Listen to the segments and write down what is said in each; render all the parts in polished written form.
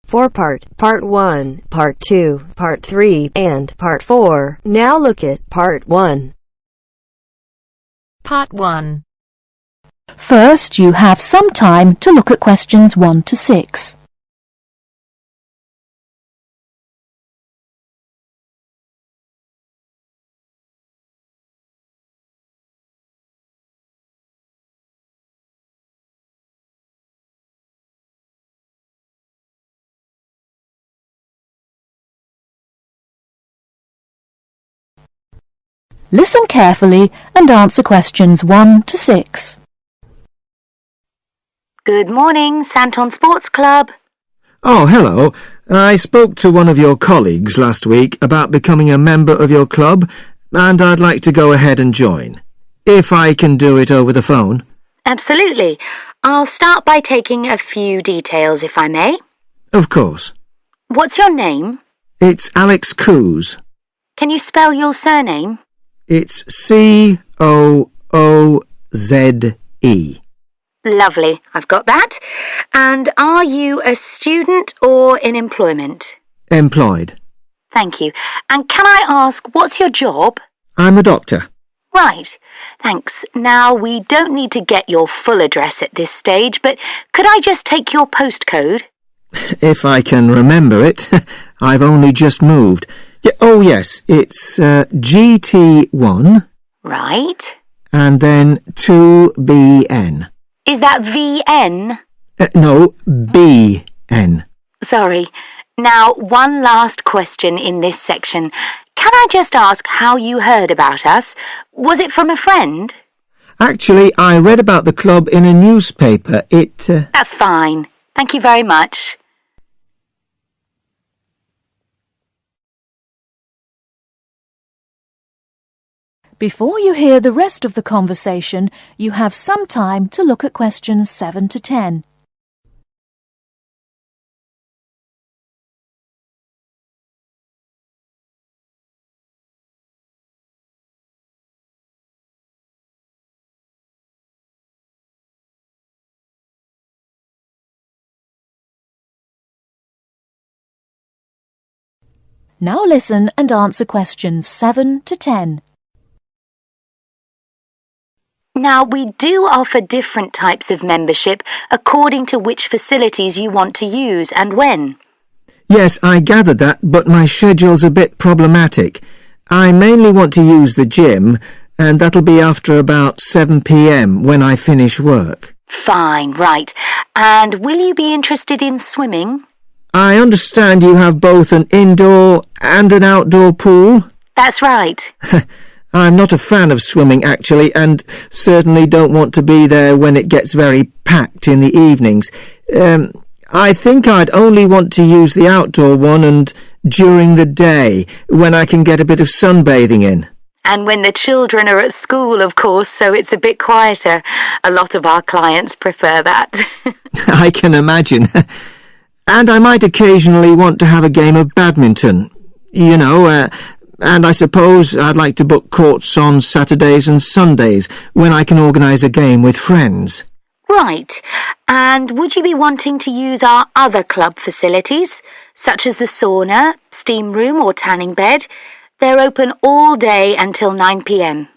for Part 1, Part 2, Part 3, and Part 4. Now look at Part 1. Part 1. First, you have some time to look at questions 1 to 6. Listen carefully and answer questions 1 to 6. Good morning, Santon Sports Club. Oh, hello. I spoke to one of your colleagues last week about becoming a member of your club, and I'd like to go ahead and join. If I can do it over the phone. Absolutely. I'll start by taking a few details, if I may. Of course. What's your name? It's Alex Coos. Can you spell your surname? It's C-O-O-Z-E. Lovely, I've got that. And are you a student or in employment? Employed. Thank you. And can I ask, what's your job? I'm a doctor. Right, thanks. Now, we don't need to get your full address at this stage, but could I just take your postcode? If I can remember it. I've only just moved. Oh, yes, it's GT1. Right. And then 2BN. Is that VN? No, BN. Sorry. Now, one last question in this section. Can I just ask how you heard about us? Was it from a friend? Actually, I read about the club in a newspaper. That's fine. Thank you very much. Before you hear the rest of the conversation, you have some time to look at questions 7 to 10. Now listen and answer questions 7 to 10. Now, we do offer different types of membership according to which facilities you want to use and when. Yes, I gathered that, but my schedule's a bit problematic. I mainly want to use the gym, and that'll be after about 7 p.m. when I finish work. Fine, right. And will you be interested in swimming? I understand you have both an indoor and an outdoor pool? That's right. I'm not a fan of swimming, actually, and certainly don't want to be there when it gets very packed in the evenings. I think I'd only want to use the outdoor one and during the day, when I can get a bit of sunbathing in. And when the children are at school, of course, so it's a bit quieter. A lot of our clients prefer that. I can imagine. And I might occasionally want to have a game of badminton. And I suppose I'd like to book courts on Saturdays and Sundays when I can organise a game with friends. Right. And would you be wanting to use our other club facilities, such as the sauna, steam room or tanning bed? They're open all day until 9 p.m.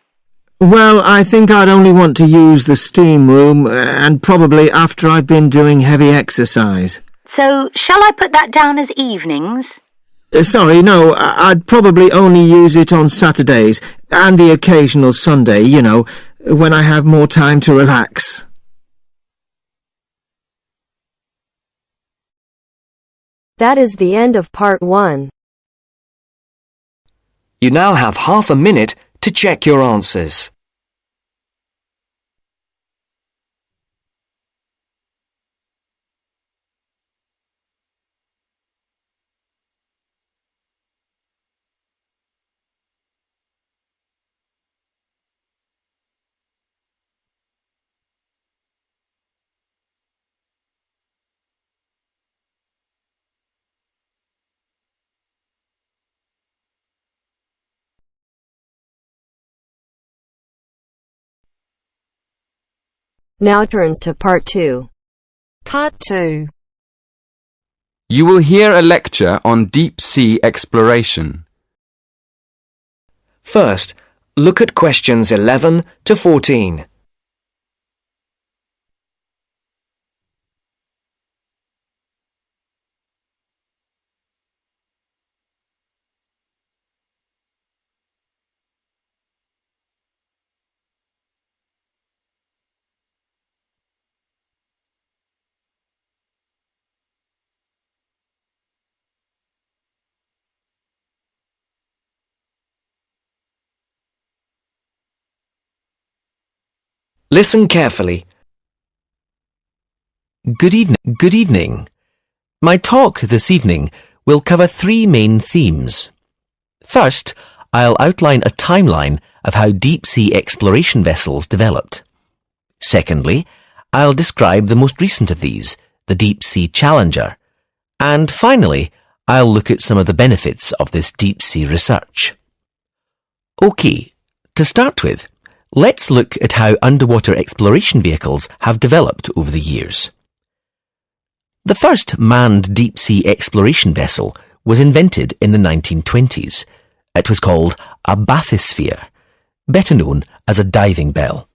Well, I think I'd only want to use the steam room, and probably after I've been doing heavy exercise. So, shall I put that down as evenings? Sorry, no, I'd probably only use it on Saturdays, and the occasional Sunday, when I have more time to relax. That is the end of Part 1. You now have half a minute to check your answers. Now turns to Part 2. Part 2. You will hear a lecture on deep-sea exploration. First, look at questions 11 to 14. Listen carefully. Good evening. My talk this evening will cover three main themes. First, I'll outline a timeline of how deep-sea exploration vessels developed. Secondly, I'll describe the most recent of these, the Deep-Sea Challenger. And finally, I'll look at some of the benefits of this deep-sea research. OK, to start with, let's look at how underwater exploration vehicles have developed over the years. The first manned deep-sea exploration vessel was invented in the 1920s. It was called a bathysphere, better known as a diving bell.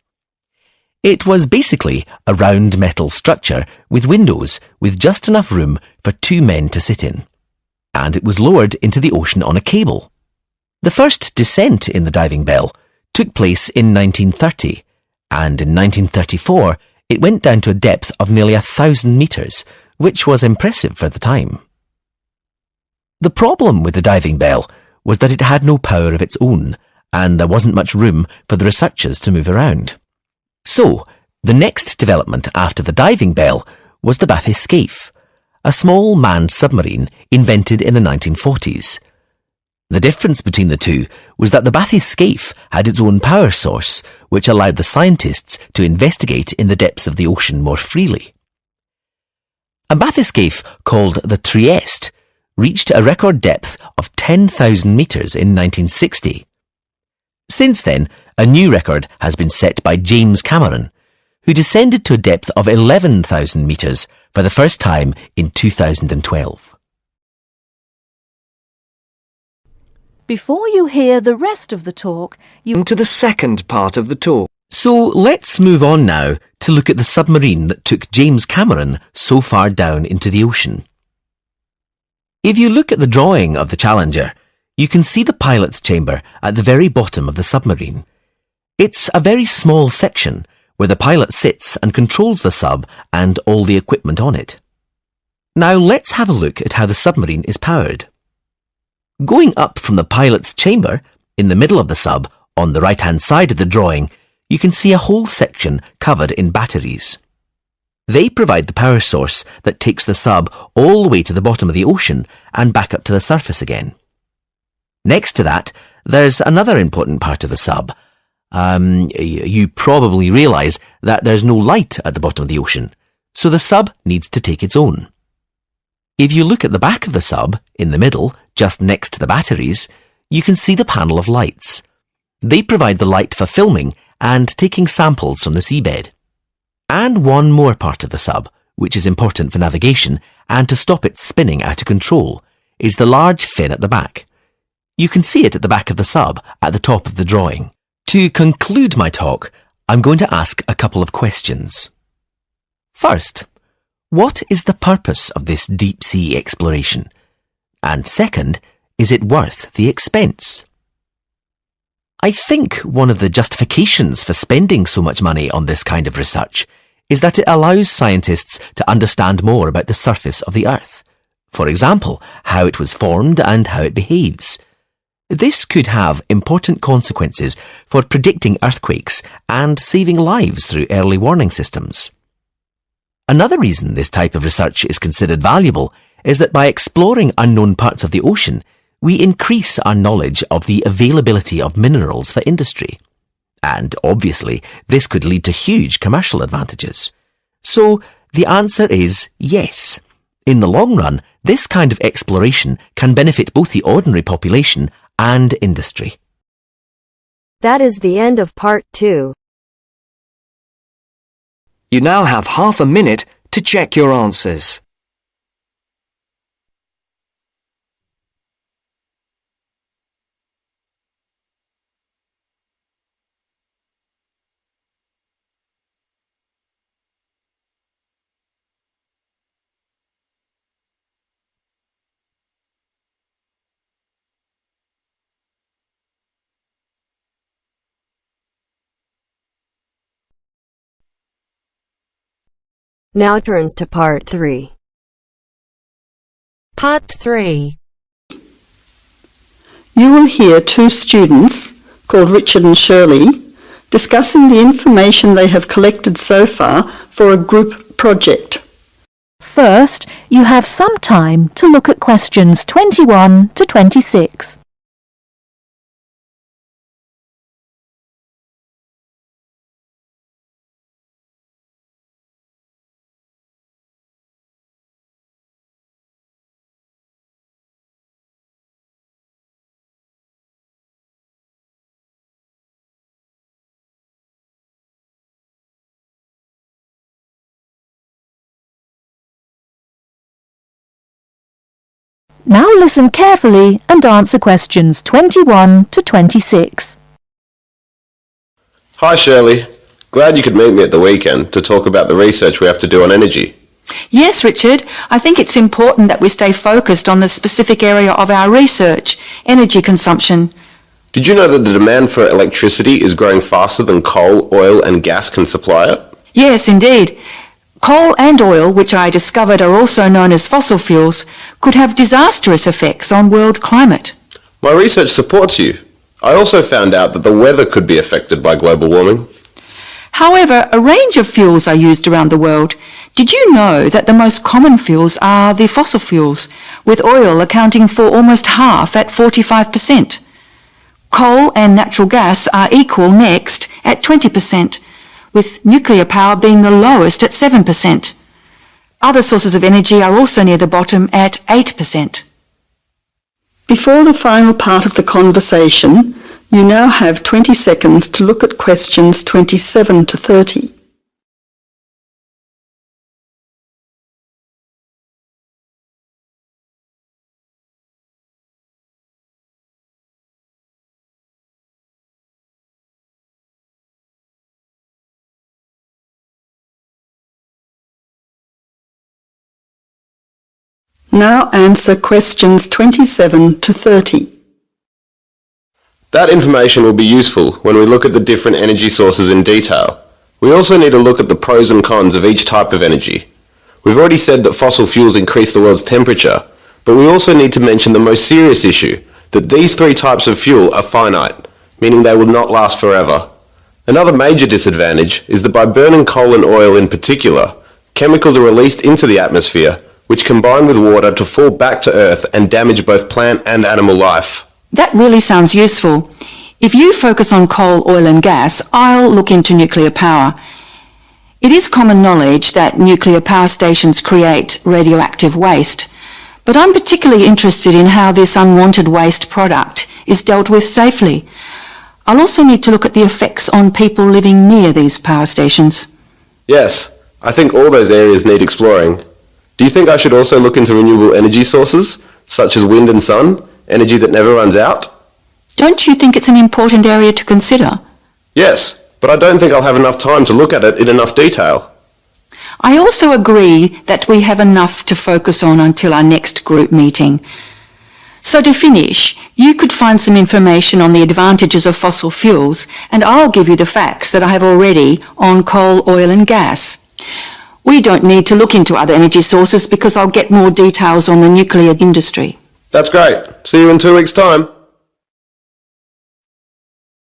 It was basically a round metal structure with windows with just enough room for two men to sit in. And it was lowered into the ocean on a cable. The first descent in the diving bell took place in 1930, and in 1934 it went down to a depth of nearly 1,000 metres, which was impressive for the time. The problem with the diving bell was that it had no power of its own, and there wasn't much room for the researchers to move around. So, the next development after the diving bell was the bathyscaphe, a small manned submarine invented in the 1940s. The difference between the two was that the bathyscaphe had its own power source, which allowed the scientists to investigate in the depths of the ocean more freely. A bathyscaphe called the Trieste reached a record depth of 10,000 metres in 1960. Since then, a new record has been set by James Cameron, who descended to a depth of 11,000 metres for the first time in 2012. Before you hear the rest of the talk, you To the second part of the talk. So let's move on now to look at the submarine that took James Cameron so far down into the ocean. If you look at the drawing of the Challenger, you can see the pilot's chamber at the very bottom of the submarine. It's a very small section where the pilot sits and controls the sub and all the equipment on it. Now let's have a look at how the submarine is powered. Going up from the pilot's chamber, in the middle of the sub, on the right-hand side of the drawing, you can see a whole section covered in batteries. They provide the power source that takes the sub all the way to the bottom of the ocean and back up to the surface again. Next to that, there's another important part of the sub. You probably realise that there's no light at the bottom of the ocean, so the sub needs to take its own. If you look at the back of the sub, in the middle, just next to the batteries, you can see the panel of lights. They provide the light for filming and taking samples from the seabed. And one more part of the sub, which is important for navigation and to stop it spinning out of control, is the large fin at the back. You can see it at the back of the sub, at the top of the drawing. To conclude my talk, I'm going to ask a couple of questions. First, what is the purpose of this deep-sea exploration? And second, is it worth the expense? I think one of the justifications for spending so much money on this kind of research is that it allows scientists to understand more about the surface of the Earth. For example, how it was formed and how it behaves. This could have important consequences for predicting earthquakes and saving lives through early warning systems. Another reason this type of research is considered valuable is that by exploring unknown parts of the ocean, we increase our knowledge of the availability of minerals for industry. And obviously, this could lead to huge commercial advantages. So, the answer is yes. In the long run, this kind of exploration can benefit both the ordinary population and industry. That is the end of part 2. You now have half a minute to check your answers. Now turns to Part 3. Part 3. You will hear two students, called Richard and Shirley, discussing the information they have collected so far for a group project. First, you have some time to look at questions 21 to 26. Now listen carefully and answer questions 21 to 26. Hi Shirley, glad you could meet me at the weekend to talk about the research we have to do on energy. Yes, Richard, I think it's important that we stay focused on the specific area of our research, energy consumption. Did you know that the demand for electricity is growing faster than coal, oil and gas can supply it? Yes, indeed. Coal and oil, which I discovered are also known as fossil fuels, could have disastrous effects on world climate. My research supports you. I also found out that the weather could be affected by global warming. However, a range of fuels are used around the world. Did you know that the most common fuels are the fossil fuels, with oil accounting for almost half at 45%? Coal and natural gas are equal next at 20%, with nuclear power being the lowest at 7%. Other sources of energy are also near the bottom at 8%. Before the final part of the conversation, you now have 20 seconds to look at questions 27 to 30. Now answer questions 27 to 30. That information will be useful when we look at the different energy sources in detail. We also need to look at the pros and cons of each type of energy. We've already said that fossil fuels increase the world's temperature, but we also need to mention the most serious issue, that these three types of fuel are finite, meaning they will not last forever. Another major disadvantage is that by burning coal and oil in particular, chemicals are released into the atmosphere, which combine with water to fall back to Earth and damage both plant and animal life. That really sounds useful. If you focus on coal, oil and gas, I'll look into nuclear power. It is common knowledge that nuclear power stations create radioactive waste, but I'm particularly interested in how this unwanted waste product is dealt with safely. I'll also need to look at the effects on people living near these power stations. Yes, I think all those areas need exploring. Do you think I should also look into renewable energy sources, such as wind and sun, energy that never runs out? Don't you think it's an important area to consider? Yes, but I don't think I'll have enough time to look at it in enough detail. I also agree that we have enough to focus on until our next group meeting. So to finish, you could find some information on the advantages of fossil fuels, and I'll give you the facts that I have already on coal, oil and gas. We don't need to look into other energy sources because I'll get more details on the nuclear industry. That's great. See you in 2 weeks' time.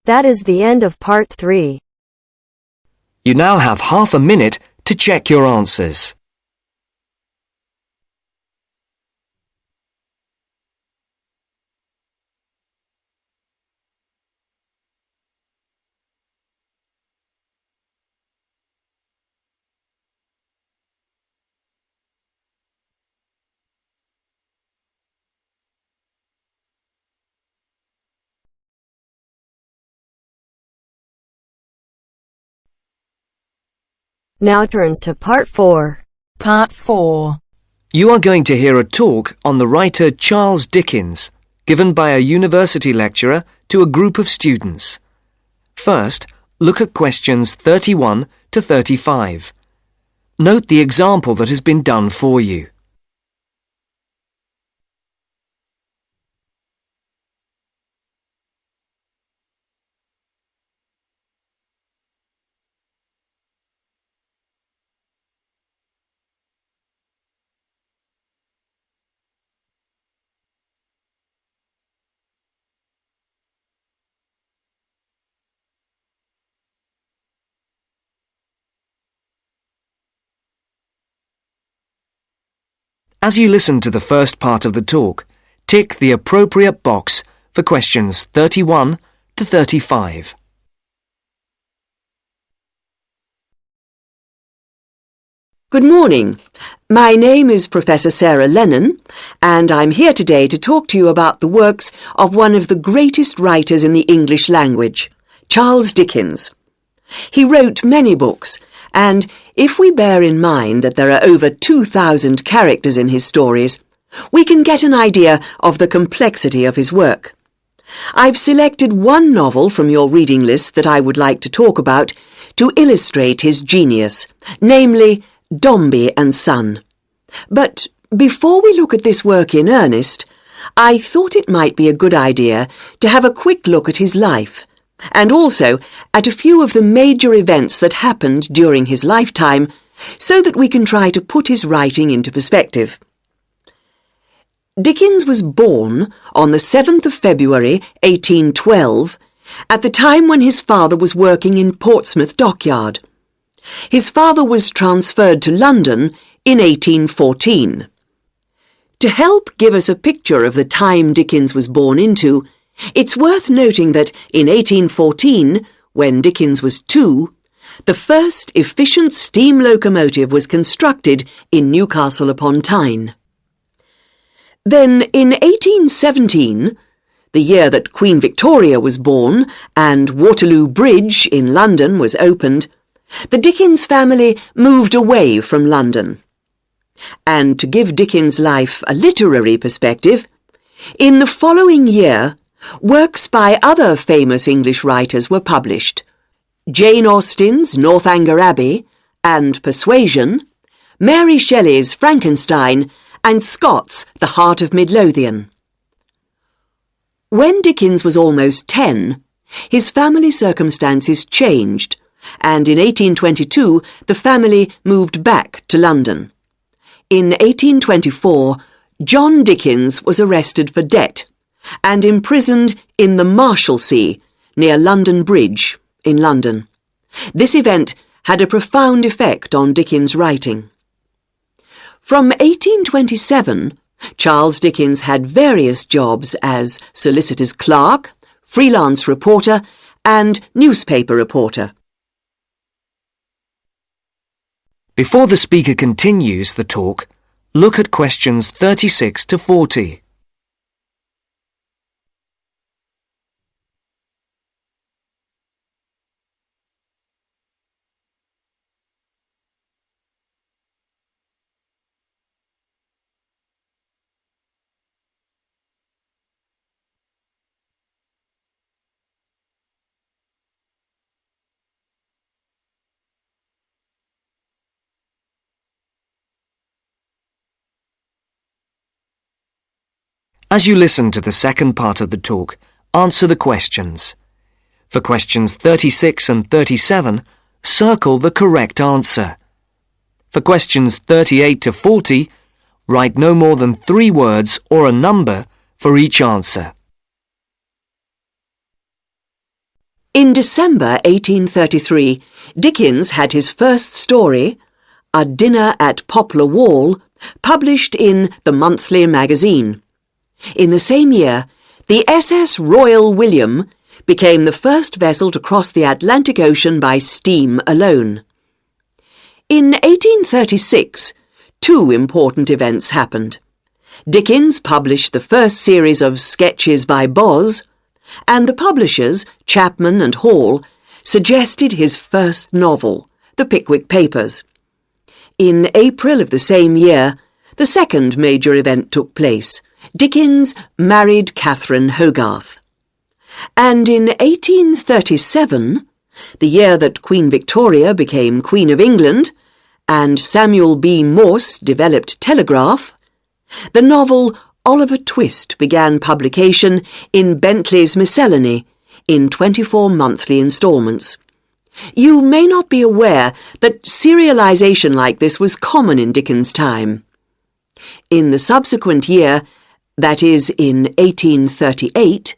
That is the end of Part 3. You now have half a minute to check your answers. Now turns to Part 4. Part 4. You are going to hear a talk on the writer Charles Dickens, given by a university lecturer to a group of students. First, look at questions 31 to 35. Note the example that has been done for you. As you listen to the first part of the talk, tick the appropriate box for questions 31 to 35. Good morning. My name is Professor Sarah Lennon, and I'm here today to talk to you about the works of one of the greatest writers in the English language, Charles Dickens. He wrote many books, and if we bear in mind that there are over 2,000 characters in his stories, we can get an idea of the complexity of his work. I've selected one novel from your reading list that I would like to talk about to illustrate his genius, namely Dombey and Son. But before we look at this work in earnest, I thought it might be a good idea to have a quick look at his life, and also at a few of the major events that happened during his lifetime, so that we can try to put his writing into perspective. Dickens was born on the 7th of February 1812, at the time when his father was working in Portsmouth Dockyard. His father was transferred to London in 1814. To help give us a picture of the time Dickens was born into, it's worth noting that in 1814, when Dickens was 2, the first efficient steam locomotive was constructed in Newcastle upon Tyne. Then in 1817, the year that Queen Victoria was born and Waterloo Bridge in London was opened, the Dickens family moved away from London. And to give Dickens' life a literary perspective, in the following year, works by other famous English writers were published: Jane Austen's Northanger Abbey and Persuasion, Mary Shelley's Frankenstein, and Scott's The Heart of Midlothian. When Dickens was almost 10, his family circumstances changed, and in 1822 the family moved back to London. In 1824, John Dickens was arrested for debt and imprisoned in the Marshalsea, near London Bridge, in London. This event had a profound effect on Dickens' writing. From 1827, Charles Dickens had various jobs as solicitor's clerk, freelance reporter, and newspaper reporter. Before the speaker continues the talk, look at questions 36 to 40. As you listen to the second part of the talk, answer the questions. For questions 36 and 37, circle the correct answer. For questions 38 to 40, write no more than 3 words or a number for each answer. In December 1833, Dickens had his first story, A Dinner at Poplar Wall, published in the Monthly Magazine. In the same year, the SS Royal William became the first vessel to cross the Atlantic Ocean by steam alone. In 1836, 2 important events happened. Dickens published the first series of Sketches by Boz, and the publishers, Chapman and Hall, suggested his first novel, The Pickwick Papers. In April of the same year, the second major event took place. Dickens married Catherine Hogarth. And in 1837, the year that Queen Victoria became Queen of England, and Samuel B. Morse developed telegraph, the novel Oliver Twist began publication in Bentley's Miscellany in 24 monthly instalments. You may not be aware that serialization like this was common in Dickens' time. In the subsequent year, that is, in 1838,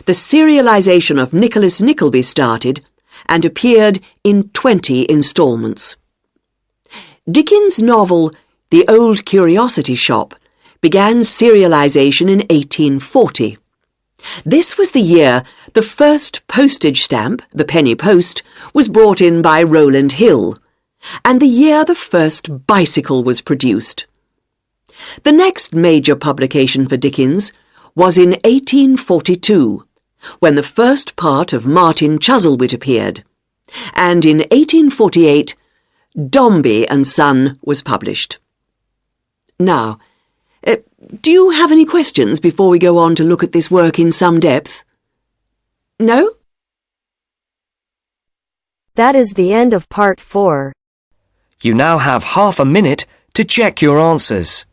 the serialization of Nicholas Nickleby started and appeared in 20 instalments. Dickens' novel the Old Curiosity Shop, began serialisation in 1840. This was the year the first postage stamp, the penny post, was brought in by Rowland Hill, and the year the first bicycle was produced. The next major publication for Dickens was in 1842, when the first part of Martin Chuzzlewit appeared, and in 1848, Dombey and Son was published. Now, do you have any questions before we go on to look at this work in some depth? No? That is the end of part 4. You now have half a minute to check your answers.